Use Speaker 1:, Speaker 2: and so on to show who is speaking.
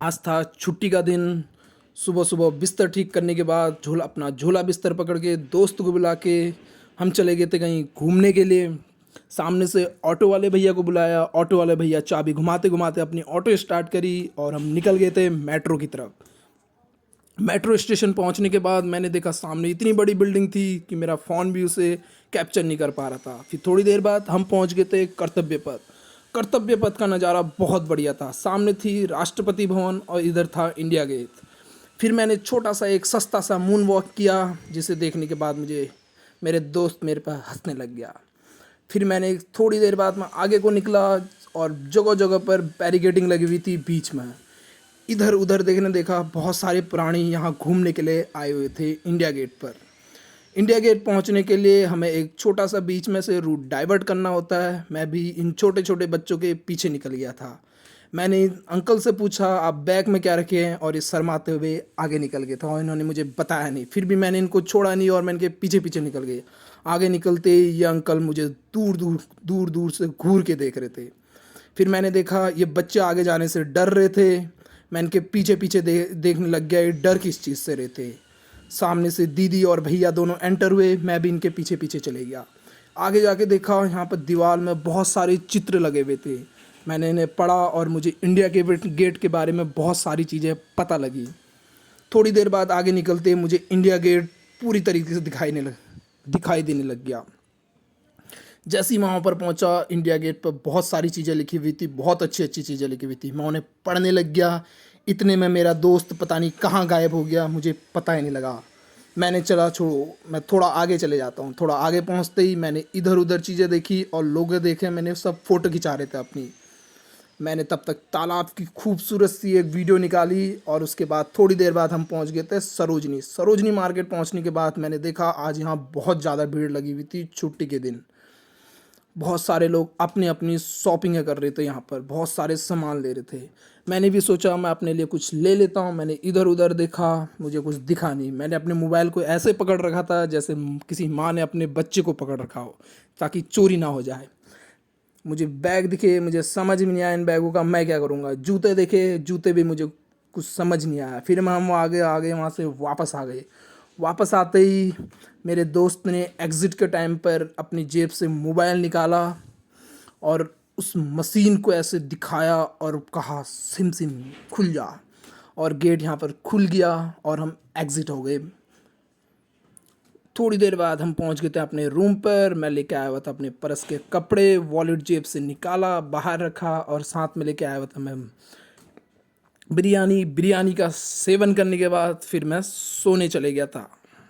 Speaker 1: आज था छुट्टी का दिन। सुबह सुबह बिस्तर ठीक करने के बाद अपना झोला बिस्तर पकड़ के दोस्त को बुला के हम चले गए थे कहीं घूमने के लिए। सामने से ऑटो वाले भैया को बुलाया, ऑटो वाले भैया चाबी घुमाते घुमाते अपनी ऑटो स्टार्ट करी और हम निकल गए थे मेट्रो की तरफ। मेट्रो स्टेशन पहुंचने के बाद मैंने देखा सामने इतनी बड़ी बिल्डिंग थी कि मेरा फ़ोन भी उसे कैप्चर नहीं कर पा रहा था। फिर थोड़ी देर बाद हम पहुंच गए थे कर्तव्य पथ। कर्तव्य पथ का नज़ारा बहुत बढ़िया था। सामने थी राष्ट्रपति भवन और इधर था इंडिया गेट। फिर मैंने छोटा सा एक सस्ता सा मून वॉक किया, जिसे देखने के बाद मुझे मेरे दोस्त मेरे पर हंसने लग गया। फिर मैंने थोड़ी देर बाद मैं आगे को निकला और जगह जगह पर बैरिकेडिंग लगी हुई थी बीच में। इधर उधर देखा बहुत सारे प्राणी यहाँ घूमने के लिए आए हुए थे इंडिया गेट पर। इंडिया गेट पहुँचने के लिए हमें एक छोटा सा बीच में से रूट डाइवर्ट करना होता है। मैं भी इन छोटे छोटे बच्चों के पीछे निकल गया था। मैंने अंकल से पूछा आप बैग में क्या रखे हैं, और ये शर्माते हुए आगे निकल गए थे और इन्होंने मुझे बताया नहीं। फिर भी मैंने इनको छोड़ा नहीं और मैं इनके पीछे पीछे निकल गए। आगे निकलते ही ये अंकल मुझे दूर दूर दूर दूर से घूर के देख रहे थे। फिर मैंने देखा ये बच्चे आगे जाने से डर रहे थे। मैं इनके पीछे पीछे देखने लग गया ये डर किस चीज़ से रहे थे। सामने से दीदी और भैया दोनों एंटर हुए, मैं भी इनके पीछे पीछे चले गया। आगे जाके देखा यहाँ पर दीवार में बहुत सारे चित्र लगे हुए थे। मैंने इन्हें पढ़ा और मुझे इंडिया के गेट के बारे में बहुत सारी चीज़ें पता लगी। थोड़ी देर बाद आगे निकलते मुझे इंडिया गेट पूरी तरीके से दिखाई देने लग गया। जैसे ही वहाँ पर पहुँचा, इंडिया गेट पर बहुत सारी चीज़ें लिखी हुई थी, बहुत अच्छी अच्छी चीज़ें लिखी हुई थी। मैं उन्हें पढ़ने लग गया। इतने में मेरा दोस्त पता नहीं कहाँ गायब हो गया, मुझे पता ही नहीं लगा। मैंने चला छोड़ो, मैं थोड़ा आगे चले जाता हूँ। थोड़ा आगे पहुँचते ही मैंने इधर उधर चीज़ें देखी और लोग देखे, मैंने सब फ़ोटो खिंचा रहे थे अपनी। मैंने तब तक तालाब की खूबसूरत सी एक वीडियो निकाली और उसके बाद थोड़ी देर बाद हम पहुंच गए थे सरोजनी मार्केट। पहुंचने के बाद मैंने देखा आज यहाँ बहुत ज़्यादा भीड़ लगी हुई थी। छुट्टी के दिन बहुत सारे लोग अपनी अपनी शॉपिंग कर रहे थे, यहाँ पर बहुत सारे सामान ले रहे थे। मैंने भी सोचा मैं अपने लिए कुछ ले लेता हूँ। मैंने इधर उधर देखा, मुझे कुछ दिखा नहीं। मैंने अपने मोबाइल को ऐसे पकड़ रखा था जैसे किसी माँ ने अपने बच्चे को पकड़ रखा हो, ताकि चोरी ना हो जाए। मुझे बैग दिखे, मुझे समझ में नहीं आया इन बैगों का मैं क्या करूँगा। जूते देखे, जूते भी मुझे कुछ समझ नहीं आया। फिर हम आगे वहाँ से वापस आ गए। वापस आते ही मेरे दोस्त ने एग्ज़िट के टाइम पर अपनी जेब से मोबाइल निकाला और उस मशीन को ऐसे दिखाया और कहा सिम सिम खुल जा, और गेट यहाँ पर खुल गया और हम एग्ज़िट हो गए। थोड़ी देर बाद हम पहुंच गए थे अपने रूम पर। मैं लेके आया हुआ था अपने पर्स के कपड़े, वॉलेट जेब से निकाला, बाहर रखा और साथ में लेके आया हुआ था मैं बिरयानी का सेवन करने के बाद फिर मैं सोने चले गया था।